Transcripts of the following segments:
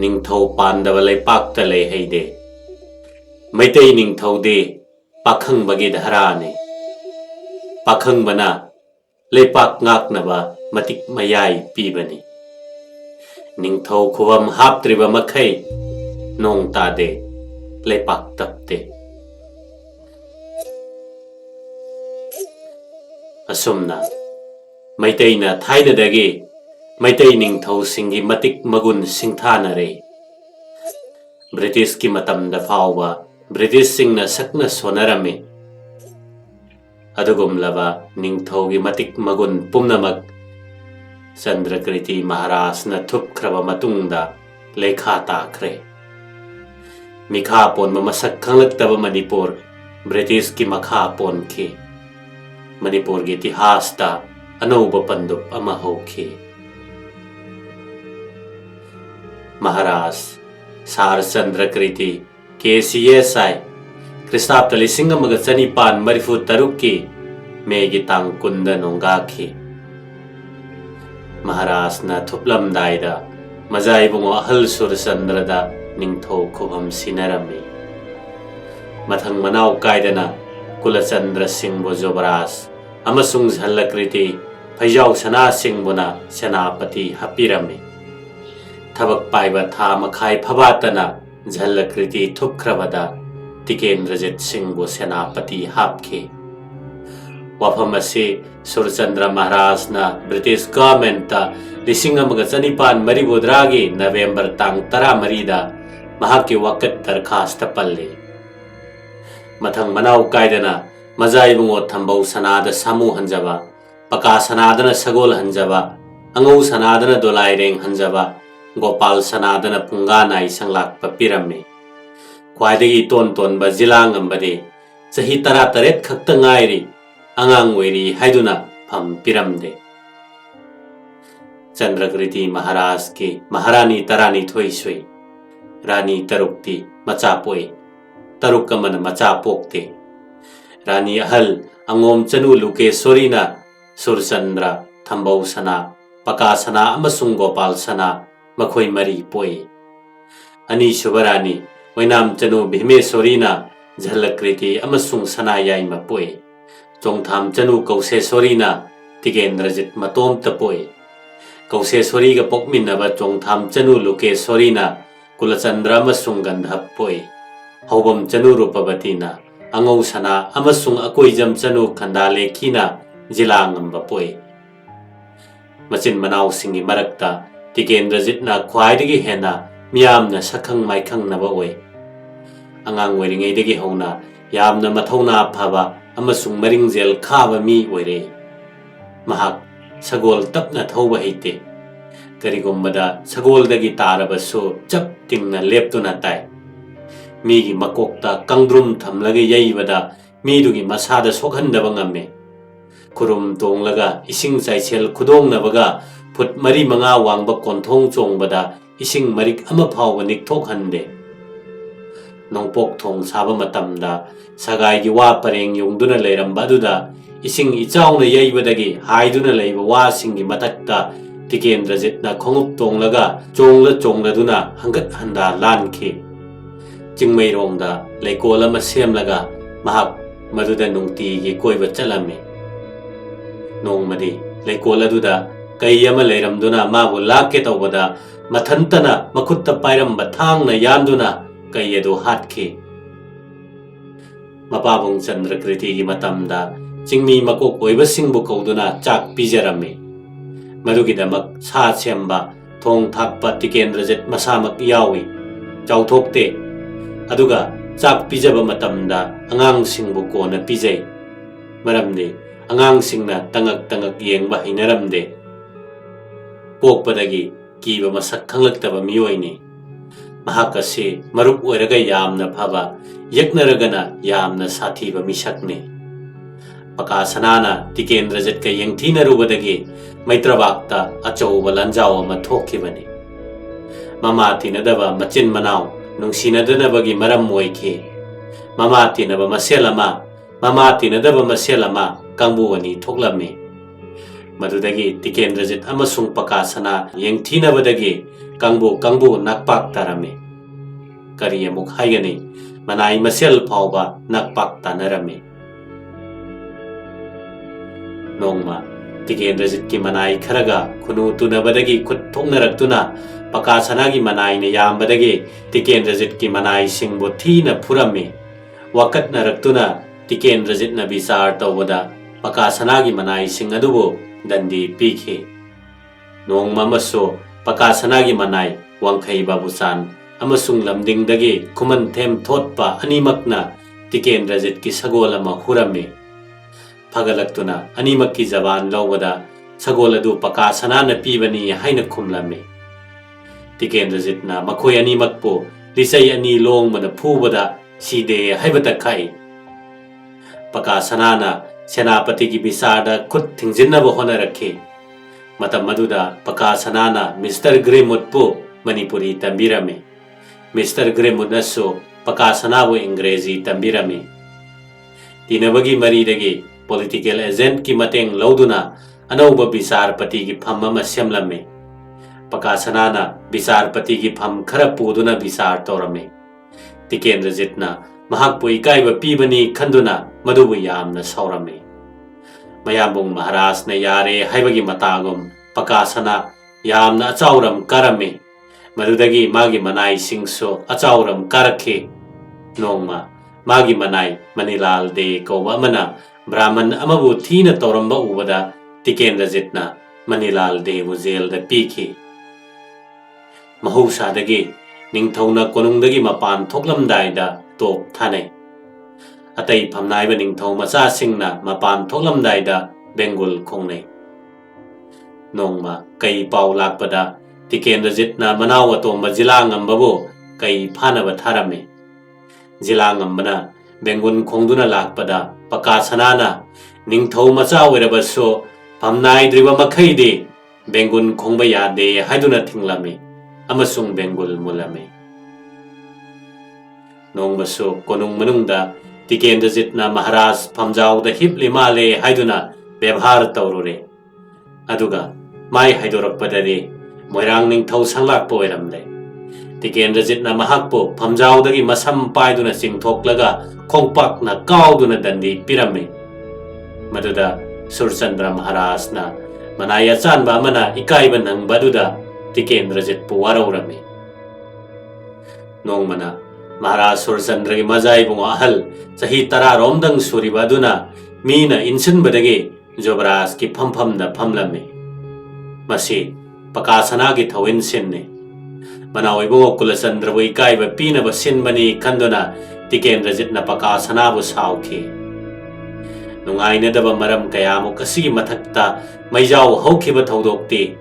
ꯅꯤꯡꯊꯧ ꯄꯥꯟꯗꯕ ꯂꯩꯄꯥꯛꯇ ꯂꯩ ꯍꯩꯗꯦ ꯃꯩꯇꯩ ꯅꯤꯡꯊꯧꯗꯤ ꯄꯥꯈꯪꯕꯒꯤ ꯙꯔꯥꯅꯤ ꯄꯥꯈꯪꯕꯅ ꯂꯩꯄꯥꯛ ꯉꯥꯛꯅꯕ ꯃꯇꯤꯛ ꯃꯌꯥꯏ ꯄꯤꯕꯅꯤ ꯅꯤꯡꯊꯧ ꯈꯨꯕꯝ ꯍꯥꯞꯇ꯭ꯔꯤꯕ ꯃꯈꯩ ꯅꯣꯡ ꯇꯥꯗꯦ ꯂꯩꯄꯥꯛ ꯇꯞꯇꯦ ꯑꯁꯨꯝꯅ ꯃꯩꯇꯩꯅ ꯊꯥꯏꯅꯗꯒꯤ ꯃꯩꯇꯩ ꯅꯤꯡꯊꯧꯁꯤꯡꯒꯤ ꯃꯇꯤꯛ ꯃꯒꯨꯟ ꯁꯤꯡꯊꯥꯅꯔꯦ ꯕ꯭ꯔꯤꯇꯤꯁꯀꯤ ꯃꯇꯝꯗ ꯐꯥꯎꯕ ꯕ꯭ꯔꯤꯇꯤꯁꯁꯤꯡꯅ ꯁꯛꯅ ꯁꯣꯟꯅꯔꯝꯃꯤ ꯑꯗꯨꯒꯨꯝꯂꯕ ꯅꯤꯡꯊꯧꯒꯤ ꯃꯇꯤꯛ ꯃꯒꯨꯟ ꯄꯨꯝꯅꯃꯛ ꯆꯟꯗ꯭ꯔꯀ꯭ꯔꯤꯇꯤ ꯃꯍꯥꯔꯥꯖꯅ ꯊꯨꯞꯈ꯭ꯔꯕ ꯃꯇꯨꯡꯗ ꯂꯩꯈꯥ ꯇꯥꯈ꯭ꯔꯦ ꯃꯤꯈꯥ ꯄꯣꯟꯕ ꯃꯁꯛ ꯈꯪꯂꯛꯇꯕ ꯃꯅꯤꯄꯨꯔ ꯕ꯭ꯔꯤꯇꯤꯁꯀꯤ ꯃꯈꯥ ꯄꯣꯟꯈꯤ ꯃꯅꯤꯄꯨꯔꯒꯤ ꯏꯇꯤꯍꯥꯁꯇ ꯑꯅꯧꯕ ꯄꯟꯗꯨꯞ ꯑꯃ ꯍꯧꯈꯤ ꯃꯍꯥꯔꯥꯖ ꯁꯥꯔ ꯆꯟꯗ꯭ꯔꯀ꯭ꯔꯤꯇꯤ KCSI ꯈ꯭ꯔꯤꯁꯇꯥब्ꯗ 1946ꯀꯤ ꯃꯦꯒꯤ ꯇꯥꯡ 10ꯗ ꯅꯣꯡꯒꯥꯈꯤ ꯃꯍꯥꯔꯥꯖꯅ ꯊꯨꯞꯂꯝꯗꯥꯏꯗ ꯃꯖꯥꯏꯕꯨꯡꯉꯣ ꯑꯍꯜ ꯁꯨꯔꯆꯟꯗ꯭ꯔꯗ ꯅꯤꯡꯊꯧ ꯈꯨꯕꯝ ꯁꯤꯟꯅꯔꯝꯃꯤ ꯃꯊꯪ ꯃꯅꯥꯎ ꯀꯥꯏꯗꯅ ꯀꯨꯂꯆꯟꯗ꯭ꯔ ꯁꯤꯡꯍꯕꯨ ꯖꯨꯕꯔꯥꯖ ꯑꯃꯁꯨꯡ ꯓꯜꯂꯀ꯭ꯔꯤꯇꯤ ꯐꯩꯖꯥꯎ ꯁꯅꯥꯁꯤꯡꯍꯕꯨꯅ ꯁꯦꯅꯥꯄꯇꯤ ꯍꯥꯞꯄꯤꯔꯝꯃꯤ ꯊꯕꯛ ꯄꯥꯏꯕ ꯊꯥ ꯃꯈꯥꯏ ꯐꯕꯥꯠꯇꯅ ꯓꯜꯂꯀ꯭ꯔꯤꯇꯤ ꯊꯨꯞꯈ꯭ꯔꯕꯗ ꯇꯤꯀꯦꯟꯗ꯭ꯔꯖꯤꯠ ꯁꯤꯡꯍꯕꯨ ꯁꯦꯅꯥꯄꯇꯤ ꯍꯥꯞꯈꯤ ꯋꯥꯐꯝ ꯑꯁꯤ ꯁꯨꯔꯆꯟꯗ꯭ꯔ ꯃꯍꯥꯔꯥꯖꯅ ꯕ꯭ꯔꯤꯇꯤꯁ ꯒꯚꯔꯟꯃꯦꯟꯠꯇ 1947ꯒꯤ ꯅꯕꯦꯝꯕꯔ ꯇꯥꯡ 14ꯗ ꯃꯍꯥꯛꯀꯤ ꯋꯥꯀꯠ ꯗꯔꯈꯥꯁꯇ ꯄꯜꯂꯤ ꯃꯊꯪ ꯃꯅꯥꯎ ꯀꯥꯏꯗꯅ ꯃꯖꯥꯏꯕꯨꯡꯉꯣ ꯊꯝꯕꯧ ꯁꯅꯥꯗ ꯁꯥꯃꯨ ꯍꯟꯖꯕ ꯄꯀꯥ ꯁꯅꯥꯗꯅ ꯁꯒꯣꯜ ꯍꯟꯖꯕ ꯑꯉꯧ ꯁꯅꯥꯗꯅ ꯗꯣꯂꯥꯏꯔꯦꯡ ꯍꯟꯖꯕ ꯒꯣꯄꯥꯜ ꯁꯅꯥꯗꯅ ꯄꯨꯡꯒꯥ ꯅꯥꯏ ꯁꯪꯂꯥꯛꯄ ꯄꯤꯔꯝꯃꯤ ꯈ꯭ꯋꯥꯏꯗꯒꯤ ꯏꯇꯣꯟ ꯇꯣꯟꯕ ꯖꯤꯂꯥ ꯉꯝꯕꯗꯤ ꯆꯍꯤ 18 ꯈꯛꯇ ꯉꯥꯏꯔꯤ ꯑꯉꯥꯡ ꯑꯣꯏꯔꯤ ꯍꯥꯏꯗꯨꯅ ꯐꯝ ꯄꯤꯔꯝꯗꯦ ꯆꯟꯗ꯭ꯔꯀ꯭ꯔꯤꯇꯤ ꯃꯍꯥꯔꯥꯖꯀꯤ ꯃꯍꯥꯔꯥꯅꯤ 12 ꯁꯨꯏ ꯔꯥꯅꯤ 6ꯇꯤ ꯃꯆꯥ ꯄꯣꯛꯏ 6 ꯑꯃꯅ ꯃꯆꯥ ꯄꯣꯛꯇꯦ ꯔꯥꯅꯤ ꯑꯍꯜ ꯑꯉꯣꯝ ꯆꯅꯨ ꯂꯨꯀꯦꯁꯣꯔꯤꯅ ꯁꯨꯔꯆꯟꯗ꯭ꯔ ꯊꯝꯕꯧ ꯁꯅꯥ ꯄꯀꯥ ꯁꯅꯥ ꯑꯃꯁꯨꯡ ꯒꯣꯄꯥꯜ ꯁꯅꯥ ꯃꯈꯣꯏ 3 ꯄꯣꯛꯏ ꯑꯅꯤꯁꯨꯕ ꯔꯥꯅꯤ ꯑꯣꯏꯅꯥꯝ ꯆꯅꯨ ꯚꯤꯃꯦꯁꯣꯔꯤꯅ ꯓꯜꯂꯀ꯭ꯔꯤꯇꯤ ꯑꯃꯁꯨꯡ ꯁꯅꯥꯌꯥꯏꯃ ꯄꯣꯛꯏ ꯆꯣꯡꯊꯥꯝ ꯆꯅꯨ ꯀꯧꯁꯦꯁꯣꯔꯤꯅ ꯇꯤꯀꯦꯟꯗ꯭ꯔꯖꯤꯠ ꯃꯇꯣꯝꯇ ꯄꯣꯛꯏ ꯀꯧꯁꯦꯁꯣꯔꯤꯒ ꯄꯣꯛꯃꯤꯟꯅꯕ ꯆꯣꯡꯊꯥꯝ ꯆꯅꯨ ꯂꯨꯀꯦꯁꯣꯔꯤꯅ ꯀꯨꯂꯆꯟꯗ꯭ꯔ ꯑꯃꯁꯨꯡ ꯒꯟꯙꯞ ꯄꯣꯛꯏ ꯍꯧꯕꯝ ꯆꯅꯨ ꯔꯨꯄꯕꯇꯤꯅ ꯑꯉꯧ ꯁꯅꯥ ꯑꯃꯁꯨꯡ ꯑꯀꯣꯏꯖꯝ ꯆꯅꯨ ꯈꯟꯗꯥꯂꯦꯈꯤꯅ ꯖꯤꯂꯥ ꯉꯝꯕ ꯄꯣꯛꯏ ꯃꯆꯤꯟ ꯃꯅꯥꯎꯁꯤꯡꯒꯤ ꯃꯔꯛꯇ ꯇꯤꯀꯦꯟꯗ꯭ꯔꯖꯤꯠꯅ ꯈ꯭ꯋꯥꯏꯗꯒꯤ ꯍꯦꯟꯅ ꯃꯤꯌꯥꯝꯅ ꯁꯛꯈꯪ ꯃꯥꯏꯈꯪꯅꯕ ꯑꯣꯏ ꯑꯉꯥꯡ ꯑꯣꯏꯔꯤꯉꯩꯗꯒꯤ ꯍꯧꯅ ꯌꯥꯝꯅ ꯃꯊꯧꯅꯥ ꯐꯕ ꯑꯃꯁꯨꯡ ꯃꯔꯤꯡꯖꯦꯜ ꯈꯥꯕ ꯃꯤ ꯑꯣꯏꯔꯦ ꯃꯍꯥꯛ ꯁꯒꯣꯜ ꯇꯞꯅ ꯊꯧꯕ ꯍꯩꯇꯦ ꯀꯔꯤꯒꯨꯝꯕꯗ ꯁꯒꯣꯜꯗꯒꯤ ꯇꯥꯔꯕꯁꯨ ꯆꯞ ꯇꯤꯡꯅ ꯂꯦꯞꯇꯨꯅ ꯇꯥꯏ ꯃꯤꯒꯤ ꯃꯀꯣꯛꯇ ꯀꯪꯗ꯭ꯔꯨꯝ ꯊꯝꯂꯒ ꯌꯩꯕꯗ ꯃꯤꯗꯨꯒꯤ ꯃꯁꯥꯗ ꯁꯣꯛꯍꯟꯗꯕ ꯉꯝꯃꯤ ꯈꯨꯔꯨꯝ ꯇꯣꯡꯂꯒ ꯏꯁꯤꯡ ꯆꯥꯏꯁꯦꯜ ꯈꯨꯗꯣꯡꯅꯕꯒ ꯐꯨꯠ 4-5 ꯋꯥꯡꯕ ꯀꯣꯟꯊꯣꯡ ꯆꯣꯡꯕꯗ ꯏꯁꯤꯡ ꯃꯔꯤꯛ ꯑꯃ ꯐꯥꯎꯕ ꯅꯤꯛꯊꯣꯛꯍꯟꯗꯦ ꯅꯣꯡꯄꯣꯛ ꯊꯣꯡ ꯁꯥꯕ ꯃꯇꯝꯗ ꯁꯒꯥꯏꯒꯤ ꯋꯥ ꯄꯔꯦꯡ ꯌꯨꯡꯗꯨꯅ ꯂꯩꯔꯝꯕ ꯑꯗꯨꯗ ꯏꯁꯤꯡ ꯏꯆꯥꯎꯅ ꯌꯩꯕꯗꯒꯤ ꯍꯥꯏꯗꯨꯅ ꯂꯩꯕ ꯋꯥꯁꯤꯡꯒꯤ ꯃꯊꯛꯇ ꯇꯤꯀꯦꯟꯗ꯭ꯔꯖꯤꯠꯅ ꯈꯣꯡꯎꯞ ꯇꯣꯡꯂꯒ ꯆꯣꯡꯂꯗꯨꯅ ꯍꯪꯒꯠ ꯍꯟꯗꯥ ꯂꯥꯟꯈꯤ ꯆꯤꯡꯃꯩꯔꯣꯡꯗ ꯂꯩꯀꯣꯜ ꯑꯃ ꯁꯦꯝꯂꯒ ꯃꯍꯥꯛ ꯃꯗꯨꯗ ꯅꯨꯡꯇꯤꯒꯤ ꯀꯣꯏꯕ ꯆꯠꯂꯝꯃꯤ ꯅꯣꯡꯃꯗꯤ ꯂꯩꯀꯣꯜ ꯑꯗꯨꯗ ꯀꯩ ꯑꯃ ꯂꯩꯔꯝꯗꯨꯅ ꯃꯥꯕꯨ ꯂꯥꯛꯀꯦ ꯇꯧꯕꯗ ꯃꯊꯟꯇꯅ ꯃꯈꯨꯠꯇ ꯄꯥꯏꯔꯝꯕ ꯊꯥꯡꯅ ꯌꯥꯟꯗꯨꯅ ꯀꯩ ꯑꯗꯨ ꯍꯥꯠꯈꯤ ꯃꯄꯥꯕꯨꯡ ꯆꯟꯗ꯭ꯔꯀ꯭ꯔꯤꯇꯤꯒꯤ ꯃꯇꯝꯗ ꯆꯤꯡꯃꯤ ꯃꯀꯣꯛ ꯑꯣꯏꯕꯁꯤꯡꯕꯨ ꯀꯧꯗꯨꯅ ꯆꯥꯛ ꯄꯤꯖꯔꯝꯃꯤ ꯃꯗꯨꯒꯤꯗꯃꯛ ꯁꯥ ꯁꯦꯝꯕ ꯊꯣꯡ ꯊꯥꯛꯄ ꯇꯤꯀꯦꯟꯗ꯭ꯔꯖꯤꯠ ꯃꯁꯥꯃꯛ ꯌꯥꯎꯏ ꯆꯥꯎꯊꯣꯛꯇꯦ ꯑꯗꯨꯒ ꯆꯥꯛ ꯄꯤꯖꯕ ꯃꯇꯝꯗ ꯑꯉꯥꯡꯁꯤꯡꯕꯨ ꯀꯣꯟꯅ ꯄꯤꯖꯩ ꯃꯔꯝꯗꯤ ꯑꯉꯥꯡꯁꯤꯡꯅ ꯇꯉꯛ ꯌꯦꯡꯕ ꯍꯩꯅꯔꯝꯗꯦ ꯄꯣꯛꯄꯗꯒꯤ ꯀꯤꯕ ꯃꯁꯛ ꯈꯪꯂꯛꯇꯕ ꯃꯤꯑꯣꯏꯅꯤ ꯃꯍꯥꯛ ꯑꯁꯤ ꯃꯔꯨꯞ ꯑꯣꯏꯔꯒ ꯌꯥꯝꯅ ꯐꯕ ꯌꯦꯛꯅꯔꯒꯅ ꯌꯥꯝꯅ ꯁꯥꯊꯤꯕ ꯃꯤꯁꯛꯅꯤ ꯄꯀꯥ ꯁꯅꯥꯅ ꯇꯤꯀꯦꯟꯗ꯭ꯔꯖꯤꯠꯀ ꯌꯦꯡꯊꯤꯅꯔꯨꯕꯗꯒꯤ ꯃꯩꯇ꯭ꯔꯕꯥꯛꯇ ꯑꯆꯧꯕ ꯂꯥꯟꯖꯥꯎ ꯑꯃ ꯊꯣꯛꯈꯤꯕꯅꯤ ꯃꯃꯥ ꯇꯤꯟꯅꯗꯕ ꯃꯆꯤꯟ ꯃꯅꯥꯎ ꯅꯨꯡꯁꯤꯅꯗꯅꯕꯒꯤ ꯃꯔꯝ ꯑꯣꯏꯈꯤ ꯃꯃꯥ ꯇꯤꯟꯅꯕ ꯃꯁꯦꯜ ꯑꯃ ꯃꯃꯥ ꯇꯤꯟꯅꯗꯕ ꯃꯁꯦꯜ ꯑꯃ ꯀꯥꯡꯕꯨ 2 ꯊꯣꯛꯂꯝꯃꯤ Madudagi Tikendrajit amasung Pakasana yengthinabadagi kangbu nakpak tarame. Kari amuk haigani manai masel phauba nakpak tanarame. Nongma Tikendrajit ki manai kharaga khunu tunabadagi khut thoknaraktuna Pakasanagi manai ne yambadagi Tikendrajit ki manai singbo thina phurame. Wakat naraktuna Tikendrajit na bisar tawada Pakasanagi manai sing adubo dandi pikhe. Nongma maso Pakasanagi manai wangkhai babusan amasung lamdingdagi kuman them thotpa animakna Tikendrajit ki sagol ama hurame. Phagalaktuna animak ki jaban lawada sagol adu Pakasana na pibani haina khumlame. Tikendrajit na makhoi animak po lisai ani long mana phubada side haibata khai. Pakasana na Senapati ki bisada khut thingjinnaba honarakhe. Matam maduda Pakasana na Mr. Gremut po Manipuri tambirame. Mr. Gremut naso Pakasana wo Ingrezi tambirame. Tinabagi maridagi political agent ki mateng lauduna anauba Bisarpati ki pham ama semlame. Pakasana na Bisarpati ki pham khara puduna bisar torame. Tikendrajit na mahakpo ikaiba pibani khanduna madubu yamna saurame. Mayambung Maharaj na yare haibagi matagum Pakasana yamna achauram karame. Madudagi magi manai singso achauram karakhe. Nongma magi manai Manilal de kauba amana Brahman amabu thina toramba ubada Tikendrajit na Manilal de jail da pikhe. Mahausadagi ningthauna konungdagi mapan thoklamdaida top thane. Atai phamnaiba ningthau macha singna mapan thoklamdaida Bengal khongnei. Nongma kai pau lakpada Tikendrajit na manaw atomba jila ngambabo kai phanaba tharame. Jila ngambana Bengal khongduna lakpada Pakasana na ningthau macha oirabaso phamnai driba makhaide Bengal khongba yade haiduna thinglame amasung Bengal mulame. Nongbaso konung manungda Tikendrajit na Maharaj phamjau da hipli male haiduna bebhar taurure. Aduga mai haidorakpadari moirang ningthau sanglakpa oiramle. Tikendrajit na mahakpo phamjau dagi masam paiduna singthoklaga khongpak na kauduna dandi pirame. Maduda Surchandra Maharaj na manaya chanba amana ikaiba nang baduda Tikendrajit pu waraurame. Nongmana Maharaj Surchandra ki mazai bungo ahal sahi tara romdang suriba aduna mina insin badage Jobraj ki phampham na phamlame. Masi Pakasana ki thawin sinne. Manawi bungo Kulachandra bu ikaiba pinaba sinbani khanduna Tikendrajit na Pakasana bu saukhe. Nungaina daba maram kayamu kasigi mathakta maijau haukiba thaudokte.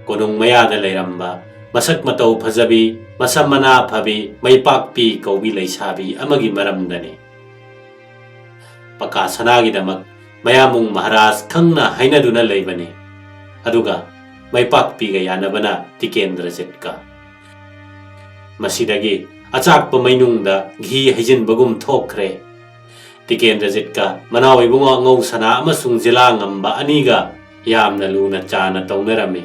Konung mayada leiramba masak matau phajabi masam mana phabi maipakpi kaubi leisabi amagi maramdani. Pakasana gi damak mayamung Maharaj khangna hainaduna leibani. Aduga maipakpi ga yanabana Tikendrajit ka. Masidagi achakpa mainungda ghi haijin bagum thokre. Tikendrajit ka manawi bungo ngau sana amasung jila ngamba aniga yamna luna chana taunarame.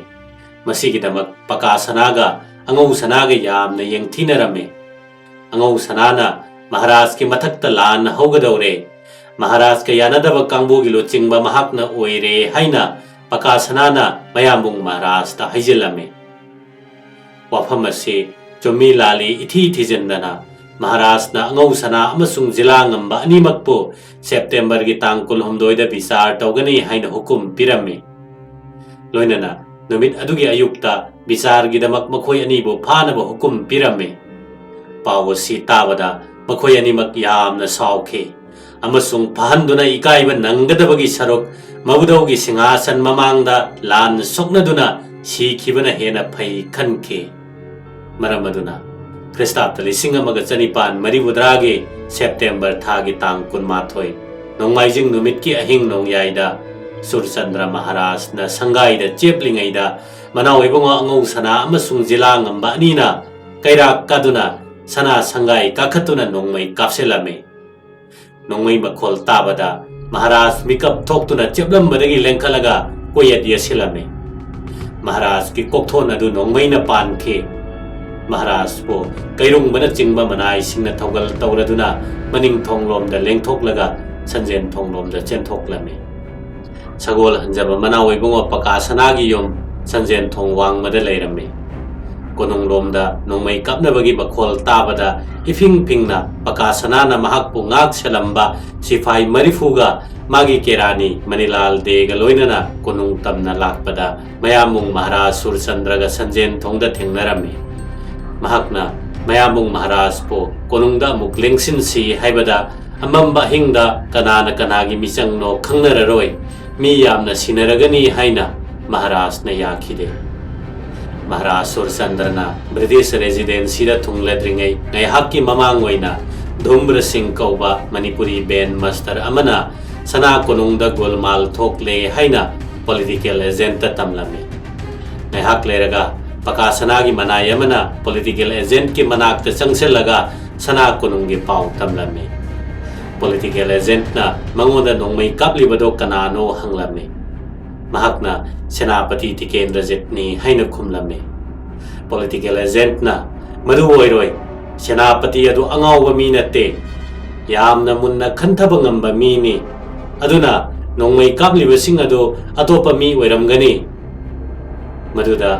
Masigi damak Pakasana ga angau sanaga yamna yengthinarame. Angau sanana Maharaj ki mathakta lan haugadore. Maharaj ka yanadaba kangbu gilo chingba mahakna oire haina Pakasana na mayambung Maharaj ta haijilame. Wafam ase chomi lali ithi thijendana Maharaj na angau sana amasung jila ngamba animakpo September gi tang kulhumdoida bisar tawgani haina hukum pirame. Loinana numit adugi ayukta bisar gi damak makhoi anibo phanaba hukum pirame. Pawasi tabada makhoi animak yamna saukhe. Amasung pahanduna ikaiba nanggadabagi sarok mabudawgi singasan mamangda lan soknaduna sikibana hena phai khankhe. Maramaduna Kristapta lising amaga chanipan maribudrage September thagi tang kunmathoi nongmaijing numit ki ahing nongyaida Surchandra Maharaj na sangaida cheplingaida manaw ibongo angau sana amasung jila ngamba anina kairak kaduna sana sangai kakhatuna nongmai kapselame. Nongmai makhol tabada Maharaj mikap thoktuna cheplambadagi lengkhalaga कोयत यसिलमे महाराज की कोकथोन अदु नोंगमैना पानखे महाराज को कैरुंगबना चिंगबा मनाई सिंगना थौगल तौरदुना मनिंग थोंगलोमदा लेंथोकलगा संजेन थोंगलोमदा चेंथोकलमे सगोल हंजबा मनाव इबुंगो पकासनागी योम संजेन थोंग वांगमदा लेरमे कोनुंगलोमदा नोंगमै कापनबगी बखोल ताबदा इफिंग फिंगना पकासनाना महाकपु ngaक सेलंबा सिफाई मरिफुगा मागी केरानी मनीलाल देगा लोइनना कोनुंग तमना लाकपदा मयामुंग महाराज सुरचंद्रगा संजेन थोंगदा थेंगनरमे महाकना मयामुंग महाराज को कोनुंगदा मुक लेंगसिनसी हाइबदा अमंबा हिंगदा कनाना कनागी मिचंगनो खंगनररोय मी यामना सिनरगनी हाइना महाराज ने याखिदे महाराज सुरचंद्रना ब्रिटिश रेजिडेंसी दा थुंगलद्रिंगै नैहाकी ममांग ओइना धुम्र सिंह कौबा मणिपुरी बैन मास्टर अमना सना कोनुंगदा गोलमाल थोकले हाइना पॉलिटिकल एजेंट तमलमे नैहाक लेरगा पकासना की मनाई अमना पॉलिटिकल एजेंट की मनाक चंगसेलगा सना कोनुंगी पाव तमलमे पॉलिटिकल एजेंट ना मंगोदा नोंगमै कापलिबदो कनानो हंगलमे महाकना सेनापति टिकेंद्रजितनी हाइना खुमलमे पॉलिटिकल एजेंट ना मदु ओइरोय सेनापति अदु अंगावबा मी नते यामना मुन्ना खंथबा ngamba मीनी अदुना नोंगमै कापलिबसिंग अदु अतोपा मी ओइरमगनी मदुदा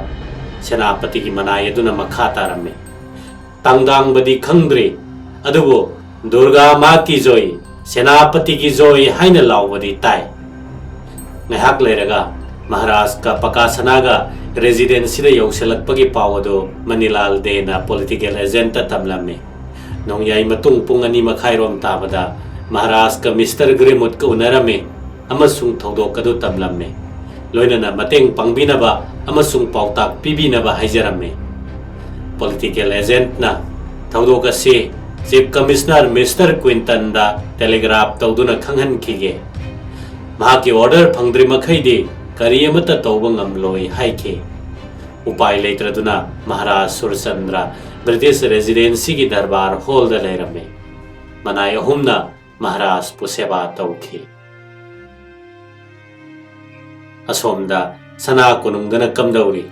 सेनापति की मनाई अदुना मखा तारमे तांगदांगबदी खंद्रे अदुबो दुर्गा माँ की जोई सेनापति की जोई हाइना लाउबदी ताई ngahak लेरगा महाराज का पकासनागा रेजिडेंसी दे यौसेलकपगी पावदो मनीलाल देना पॉलिटिकल एजेंट तमलमे नोंगयाई मतुंग पुंग अनि मखाइरोम ताबदा महाराज का मिस्टर ग्रेमुत को उनरमे अमसुंग थौदोकदो तमलमे लोइनना मतेंग पंगबिनबा अमसुंग पाउताक पिबिनबा हाइजरमे पॉलिटिकल एजेंट ना थौदोका से चीफ कमिश्नर मिस्टर क्विंटन दा टेलीग्राफ तौदुना खंगहनखिगे महाकी ऑर्डर फंगद्रि मखैदि करी अमत तौबा ngamloi हाइखे उपाय लेत्रदुना महाराज सुरचंद्र ब्रिटिश रेजिडेंसी की दरबार हॉल दा लेरमे मनाई अहुमना महाराज पु सेवा तौखि असोमदा सना कोनुंगदना कमदौरी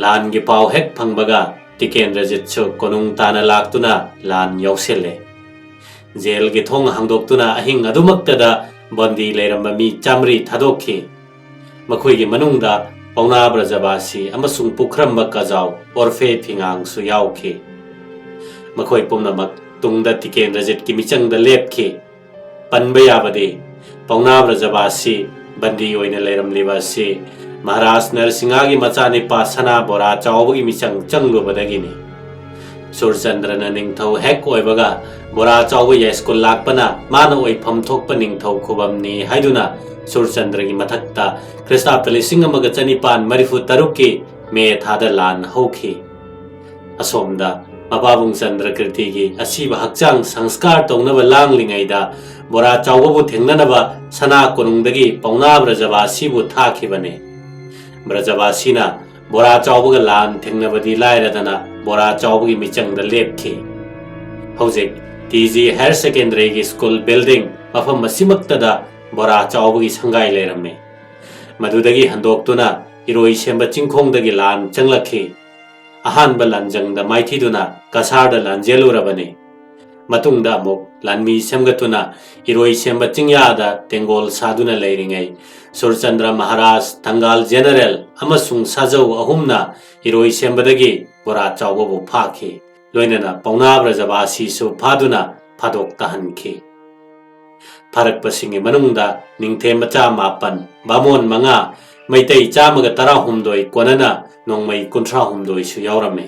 लान गे पाव हेक फंगबगा टिकेंद्रजितसु कोनुंग ताना लाक्तुना लान यौसेले जेल गे थोंग हांगदोक्तुना अहिंग अदुमक्तदा बंदी लेरम्बा मी चामरी थादोखि मखोइगे मनुंगदा पौना ब्रजबासी अमसुंग पुखरम्बा कजाव ओरफे फिंगांगसु यावखि मखोइ पुमनमक तुंगदा टिकेंद्रजित की मिचंगदा लेपखि पनबा याबदे पौना ब्रजबासी बंदी ओइना लेरमलिबासी महाराज नरसिंहागी मचानिपा सना बोरा चावबगी मिचंग चंगलुबदगिनी सुरचंद्रना निंगथौ हेक ओइबगा बोरा चावब यास्कुल लाकपना माना ओइफम थोकपा निंगथौ खुबमनी हाइदुना सुरचंद्र की मथक्ता ख्रिस्ताब्द 1947 की मे थादा लान हौखि असोमदा मपाबुंग चंद्र कीर्ति की असीबा हक्चांग संस्कार तौनबा लांगलिंगैदा बोरा चावबु थेंगनबा सना कोनुंगदगी पौना ब्रजबासीबु थाखिबने ब्रजबासीना बोरा चावबगा लान थेंगनबदी लायरदना बोरा चावबगी मिचंगदा लेपखि हौजिक टीजी हायर सेकेंडरी की स्कूल बिल्डिंग मफम मसिमक्तदा बोरा चावबगी संगाई लेरमे मदुदगी हंदोक्तुना इरोई सेंबा चिंखोंगदगी लान चंगलखि अहानबा लांजंगदा माइथीदुना कसारदा लांजेलुरबने मतुंगदा अमुक लानमी सेमगतुना इरोई सेंबा चिंगयादा तेंगोल सादुना लेरिंगै सुरचंद्र महाराज थंगाल जनरल अमसुंग साजौ अहुमना इरोई सेंबदगी बोरा चावबबु फाखि लोइनना पौना ब्रजबासीसु फादुना फादोक ताहनखि फरकपसिंगी मनुंगदा निंगथे मचा मापन बामोन मंगा मैतै चामगा 18 कोनना नोंगमै 38 सु यावरमे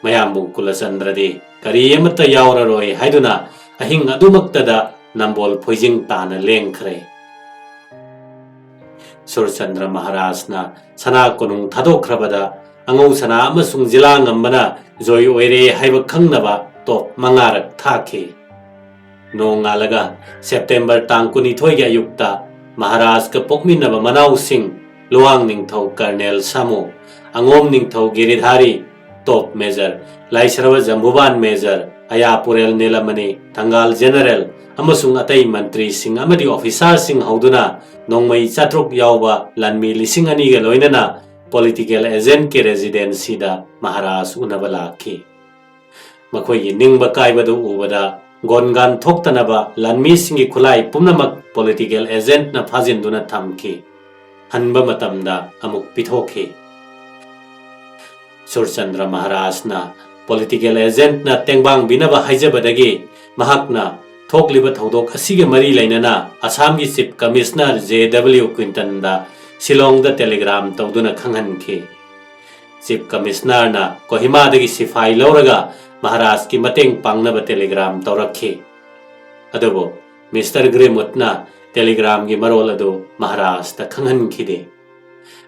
मयामबु कुलचंद्रदे करियमत यावररोय हाइदुना अहिंग अदुमक्तदा नंबोल फोइजिंग ताना लेंखरे सुरचंद्र महाराजना सना कोनुंग थादोखरबदा अंगौ सना अमसुंग जिला ngambana जोय ओइरे हाइब खंगनबा तो मंगारक थाखि नोंगालगा सेप्टेम्बर तांग 22 गे अयुक्ता महाराज का पोकमिनबा मनाउ सिंह लुवांग निंगथौ कर्नेल सामो अंगोम निंगथौ गिरिधारी टॉप मेजर लाइसरव जम्बुबान मेजर अयापुरेल Nilamani Thangal general amasung atai mantri sing amadi officer sing hauduna nongmai chatruk yawba lanmi lising ani ga loinana political agent ke residency da Maharaj unaba lakhi makhoi gi ningba kaibadu ubada gongan thoktanaba lanmi singi khulai pumnamak political agent na phajinduna thamki hanba matamda amuk pithokhi Surchandra Maharaj na political agent na tengbang binaba haijabadagi mahakna thokliba thodok asige mari lainana Assam gi chief commissioner JW Quinton da Shillong da telegram tawduna khanghanki chief commissioner na Kohima dagi sifai lauraga Maharaj ki mateng pangnaba telegram tawrakhi adobo Mr. Gremut na telegram gi marol ado Maharaj ta khanghanki de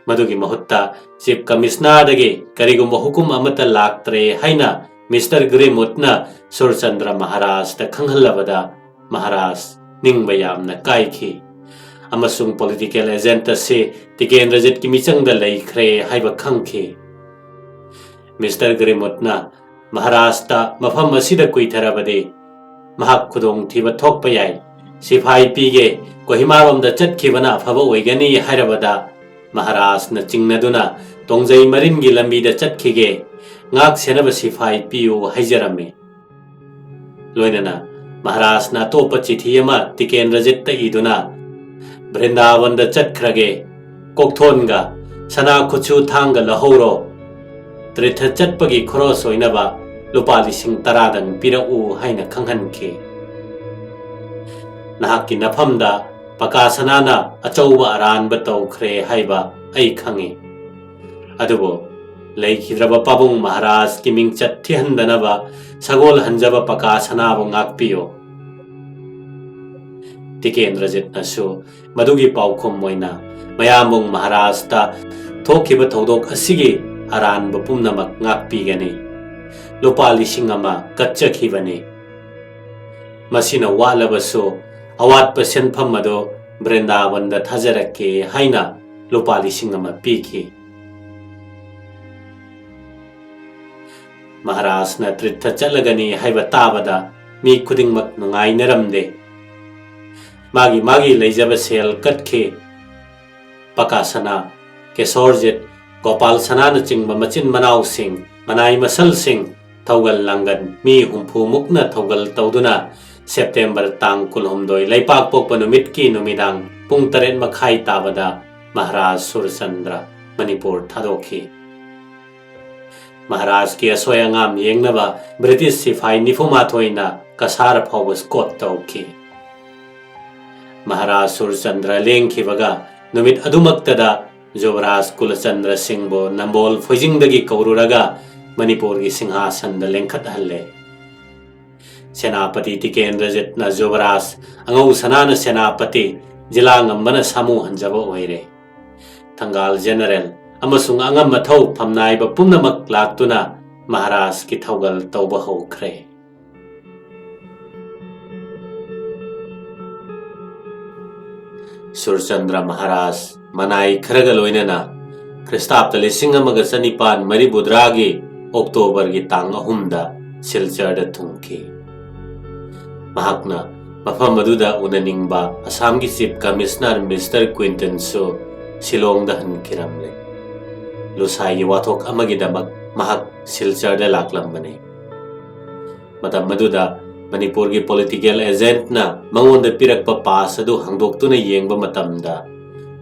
madugi mahutta chief commissioner dagi karigumba hukum amata laktre haina Mr. Gremut na Surchandra Maharaj ta khanghalabada Maharaj ningba yamna kaikhi amasung political agent se Tikendrajit ki michangda laikhre haiba khangkhi Mr. Gremut na Maharaj ta mafam asida kuitharabade mahak khudong thiba thokpa yai sifai pige Kohima romda chatkibana phaba oigani hairabada Maharaj na chingnaduna tongjai marin gi lambi da chatkhige ngak senaba sifai piu haijarame loinana Maharaj na topa chithi ama Tikendrajit ta iduna Vrindavan da chatkrage kokthonga sana khuchu thanga lahoro tritha chatpagi khoros oinaba lupa lising taradang pirau haina khanghanke nahaki nafamda pakasanana achauba aranba tawkhre haiba ai khange adubo leikidraba pabung Maharaj ki mingchat thihandanaba sagol hanjaba pakasanaba ngakpiyo Tikendrajit nasu madugi paukhum moina mayamung Maharaj ta thokiba thodok asigi aranba pumnamak ngakpigani lupa lising ama katchakhibani masina walabasu awat pasenpham ado Vrindavan da thajarake haina lupa lising ama piki Maharaj na tritha chalagani haiba tabada mi khudingmak nungai naramde magi leijaba sel katkhe pakasana kesorjet Gopal sana na chingba machin manaw sing manai masal sing thaugal langan mi humpu mukna thaugal tawduna September tang kulhumdoi laipak pokpa numit ki numidang pung 8 makhai tabada Maharaj Surchandra Manipur thadokhi Maharaj ki asoyangam yengnaba British sifai nifuma thoina kasar phawba scot tawki Maharaj Surchandra lengkhibaga numit adumaktada Jobraj Kulachandra Singhbo Nambol Foijingdagi kaururaga Manipur gi singhasan da lengkhat halle Senapati Tikendrajit na Jobraj angau sanana senapati jila ngambana samu hanjaba oire Thangal General amasung angam mathau phamnaiba pumnamak laktuna Maharaj ki thaugal tawba hokre Surchandra Maharaj manai kharaga loinana Christapta lising amaga sanipan maribudragi October gi tang ahumda Silchar da thungki mahakna mafam aduda unaningba Assam gi chief commissioner Mr. Quinton so Shillong da hankiramle lusai gi wathok amagi damak mahak Silchar da laklambane matam maduda Manipur gi political agent na mangonda pirakpa pass adu hangdoktuna yengba matamda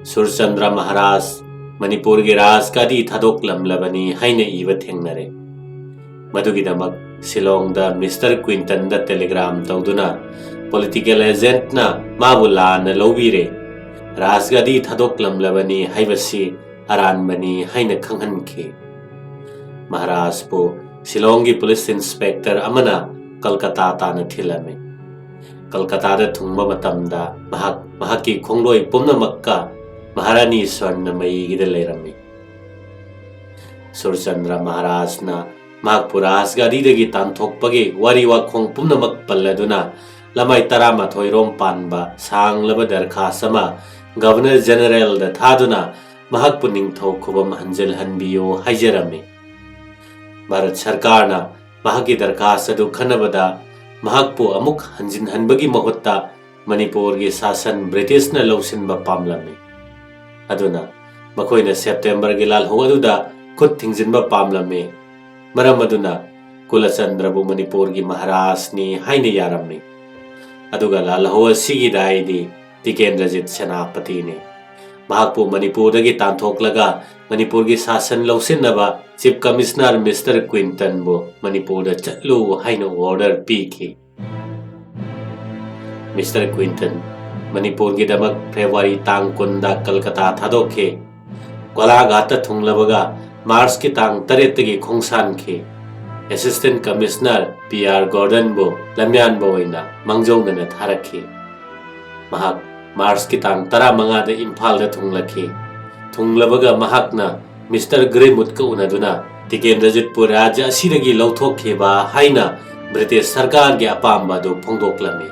Surchandra Maharaj Manipur gi rajkadi thadoklamlabani haina iba thengnare madugidamak Shillong da Mr. Quinton da telegram tawduna political agent na mabula na lobire rajgadi thadoklamlabani haibasi aranbani haina khanghanki Maharaj po Shillong gi police inspector amana Kolkata ta na thilame Kolkata da thungba matamda mahaki khongloi pumnamakka Maharani Swarnamai gida leirami Surchandra Maharaj na Magpuras gadi dagi tanthokpagi wariwa khong pumnamak palladuna lamai tarama thoirom panba sanglaba darkhasama Governor General da thaduna mahak puning thokubam hanjal hanbiyo haijarami Bharat Sarkarna mahaki darkhas adu khanabada mahakpo amuk hanjinhanbagi mahutta Manipurgi sasan Britishna lausinba pamlami aduna makoina September gi lalho aduda khut thingzinba pamlami maram aduna Kulachandrabu Manipurgi Maharajni haina yarammi aduga lalho asigi daidi Tikendrajit Senapati ne mahakpu Manipurdagi tanthoklaga Manipurgi sasan lausinnaba Chief Commissioner Mr. Quinton bu Manipurda chatlu haina order piki Mr. Quinton Manipurgi damak February tang kunda Kolkata thadokhe Kolagata thunglabaga Mars ki tang taretagi khongsan khe Assistant Commissioner PR Gordon bu lamyan boina mangjongna tharakhe mahak Mars ki tang tara manga da Imphal da thunglakhe thunglabaga mahakna Mr. Gremut ka unaduna Tikendrajitpur Rajya asidagi lauthokkheba haina British Sarkar gi apamba do phongdoklami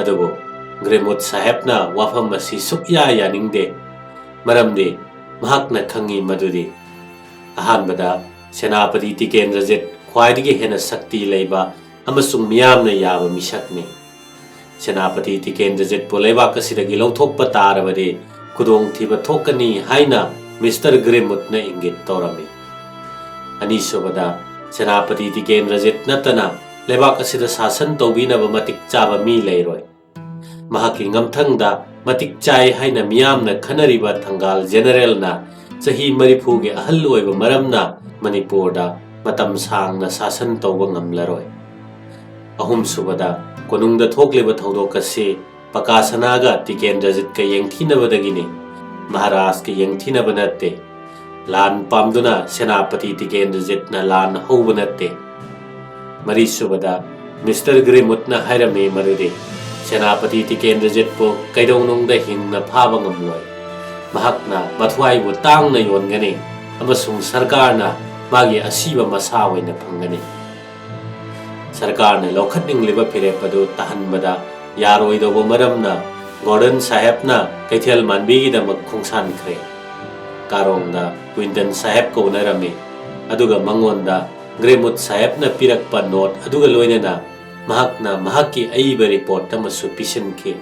adubo Gremut Sahebna wafam asi sukya yaningde maramde mahakna khangi madudi ahanbada Senapati Tikendrajit khwaidagi hena sakti leiba amasung miyamna yaba misakni Senapati Tikendrajit poleba kasidagi lauthokpa tarabade kudong thiba thokani haina Mr. Gremutna ingit torami ani sobada Senapati Tikendrajit natana lebak asida sasan tawbinaba matik chaba mi leiroi mahaki ngamthangda matik chai haina miyamna khanariba thangal general na chahi marifu ge ahal oiba maramna Manipurda matam sangna sasan tawba ngamlaroi ahum subada konungda thokleba thodokase pakasanaga Tikendrajit ka yengthinabadagini Maharaj ke yengthinaba natte lan pamduna Senapati Tikendrajit na lan houba natte mari subada Mr. Gremutna hairame marude Senapati Tikendrajit po kaidongnongda hingna phaba ngamloi mahakna mathwai bu tangna yongani amasung sarkarna magi asiba masa oina phangani sarkarna lokhatningliba phirepadu tahanbada yaroidoba maramna Gordon Sahebna Kaithel Manbigi damak khongsan khre karongda Quinton Saheb ko unarami aduga mangonda Gremut Sahebna pirakpa note aduga loinana mahakna mahaki aiba report tamasu pisankhe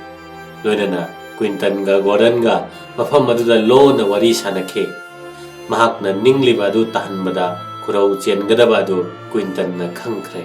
loinana Quinton ga Gordon ga mafam aduda lona wari sanakhe mahakna ningliba adu tahanbada khurau chengadaba adu Quinton na khangkhre